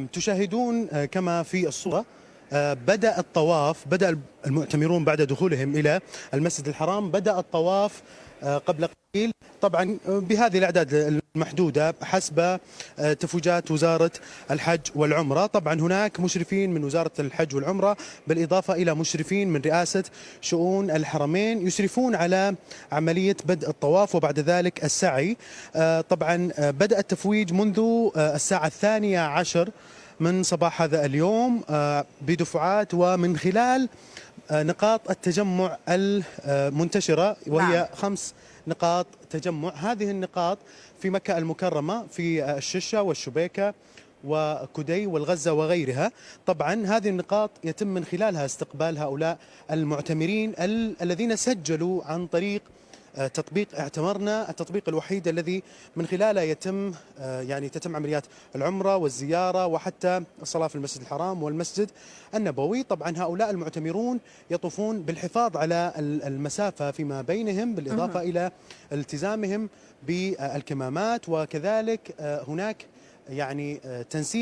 تشاهدون كما في الصورة. بدأ المعتمرون بعد دخولهم إلى المسجد الحرام. بدأ الطواف قبل قليل، طبعا بهذه الأعداد المحدودة حسب تفويجات وزارة الحج والعمرة. طبعا هناك مشرفين من وزارة الحج والعمرة بالإضافة إلى مشرفين من رئاسة شؤون الحرمين يشرفون على عملية بدء الطواف وبعد ذلك السعي. طبعا بدأ التفويج منذ الساعة 12 من صباح هذا اليوم بدفعات ومن خلال نقاط التجمع المنتشرة، وهي نعم. 5 نقاط تجمع. هذه النقاط في مكة المكرمة، في الششة والشبيكة وكدي والغزة وغيرها. طبعا هذه النقاط يتم من خلالها استقبال هؤلاء المعتمرين الذين سجلوا عن طريق تطبيق اعتمرنا، التطبيق الوحيد الذي من خلاله تتم عمليات العمرة والزيارة وحتى الصلاة في المسجد الحرام والمسجد النبوي. طبعا هؤلاء المعتمرون يطوفون بالحفاظ على المسافة فيما بينهم بالإضافة إلى التزامهم بالكمامات، وكذلك هناك تنسيق